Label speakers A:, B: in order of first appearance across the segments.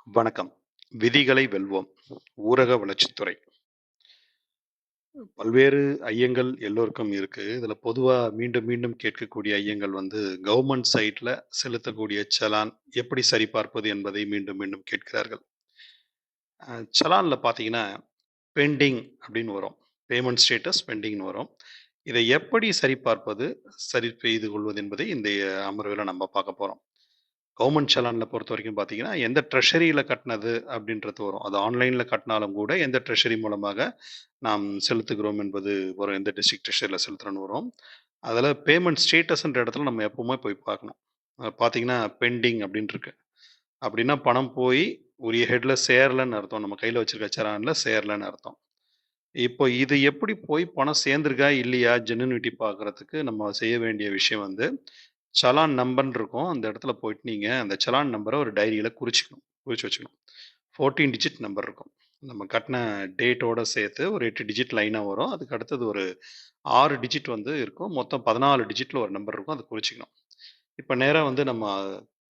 A: வணக்கம். விதிகளை வெல்வோம். ஊரக வளர்ச்சித்துறை. பல்வேறு ஐயங்கள் எல்லோருக்கும் இருக்கு. இதுல பொதுவா மீண்டும் மீண்டும் கேட்கக்கூடிய ஐயங்கள் வந்து கவர்ன்மென்ட் சைட்ல செலுத்தக்கூடிய சலான் எப்படி சரிபார்ப்பது என்பதை மீண்டும் மீண்டும் கேட்கிறார்கள். சலான்ல பார்த்தீங்கன்னா, பெண்டிங் அப்படின்னு வரும். பேமெண்ட் ஸ்டேட்டஸ் பெண்டிங்ன்னு வரும். இதை எப்படி சரிபார்ப்பது, சரி செய்து கொள்வது என்பதை இந்த அமர்வில நம்ம பார்க்க போறோம். கவர்ன்மென்ட் சலான்ல பொறுத்தவரைக்கும் பார்த்தீங்கன்னா, எந்த ட்ரெஷரியில கட்டினது அப்படின்றது வரும். அது ஆன்லைன்ல கட்டினாலும் கூட எந்த ட்ரெஷரி மூலமாக நாம் செலுத்துகிறோம் என்பது வரும். எந்த டிஸ்ட்ரிக்ட் ட்ரெஷரியில செலுத்துறோம்னு வரும். அதில பேமெண்ட் ஸ்டேட்டஸ்ன்ற இடத்துல நம்ம எப்பவுமே போய் பார்க்கணும். பார்த்தீங்கன்னா, பெண்டிங் அப்படின்னு இருக்கு. அப்படின்னா பணம் போய் உரிய ஹெட்ல சேரலன்னு அர்த்தம். நம்ம கையில வச்சிருக்க சலான்ல சேரலன்னு அர்த்தம். இப்போ இது எப்படி போய் பணம் சேர்ந்திருக்கா இல்லையா ஜென்யூனிட்டி பார்க்கறதுக்கு நம்ம செய்ய வேண்டிய விஷயம் வந்து சலான் நம்பர்ன்னு இருக்கும். அந்த இடத்துல போயிட்டு நீங்க அந்த சலான் நம்பர ஒரு டைரியில குறிச்சுக்கணும். குறிச்சு வச்சுக்கணும். 14 டிஜிட் நம்பர் இருக்கும். நம்ம கட்டுன டேட்டோட சேர்த்து ஒரு 8 டிஜிட் லைனா வரும். அதுக்கு அடுத்தது ஒரு 6 டிஜிட் வந்து இருக்கும். மொத்தம் 14 டிஜிட்ல ஒரு நம்பர் இருக்கும். அத குறிச்சுக்கணும். இப்ப நேரா வந்து நம்ம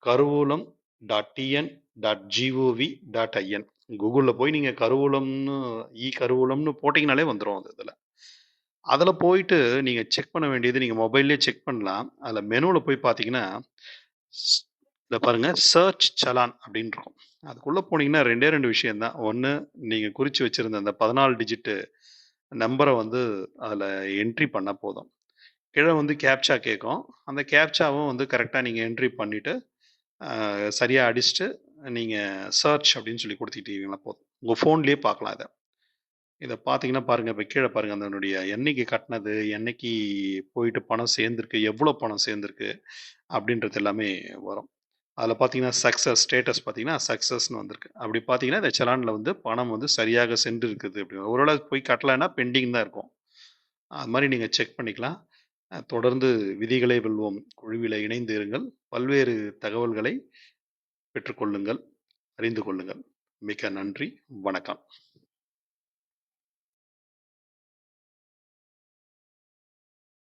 A: கருவூலம்.tn.gov.in கூகுள்ல போய் நீங்க கருவூலம்னு கருவூலம்னு போட்டீங்கனாலே வந்துரும் அது இதுல. அதுல போயிட்டு நீங்க செக் பண்ண வேண்டியது நீங்க மொபைல்லயே செக் பண்ணலாம். அதுல மெனுல போய் பார்த்தீங்கன்னா, ஸ் இத பாருங்க சர்ச் சலான் அப்படின்னு இருக்கும். அதுக்குள்ள போனீங்கன்னா 2டே 2 விஷயம் தான். ஒண்ணு நீங்க குறிச்சு வச்சிருந்த அந்த 14 டிஜிட் நம்பர வந்து அதுல என்ட்ரி பண்ணா போதும். கீழ வந்து கேப்ச்சா கேட்கும். அந்த கேப்ச்சாவும் வந்து கரெக்ட்டா நீங்க என்ட்ரி பண்ணிட்டு, சரியா அடிச்சுட்டு நீங்க சர்ச் அப்படின்னு சொல்லி குடுத்துட்டீங்கன்னா போதும். உங்க ஃபோன்லயே பார்க்கலாம் இத. இத பார்த்தீங்கன்னா பாருங்க, இப்ப கீழ பாருங்க அதனுடைய என்னைக்கு கட்டுனது, என்னைக்கு போயிட்டு பணம் சேர்ந்திருக்கு, எவ்வளோ பணம் சேர்ந்திருக்கு அப்படின்றது எல்லாமே வரும். அதில பார்த்தீங்கன்னா, ஸ்டேட்டஸ் பார்த்தீங்கன்னா, சக்சஸ்ன்னு வந்திருக்கு. அப்படி பார்த்தீங்கன்னா, இந்த செலான்ல வந்து பணம் வந்து சரியாக சென்றிருக்குது அப்படி. ஒருவேள போய் கட்டலன்னா பெண்டிங் தான் இருக்கும். அது மாரி நீங்க செக் பண்ணிக்கலாம். தொடர்ந்து விதிகளை வெல்வோம் குழுவில இணைந்து இருங்கள். பல்வேறு தகவல்களை பெற்றுக்கொள்ளுங்கள், அறிந்து கொள்ளுங்கள். மிக்க நன்றி. வணக்கம்.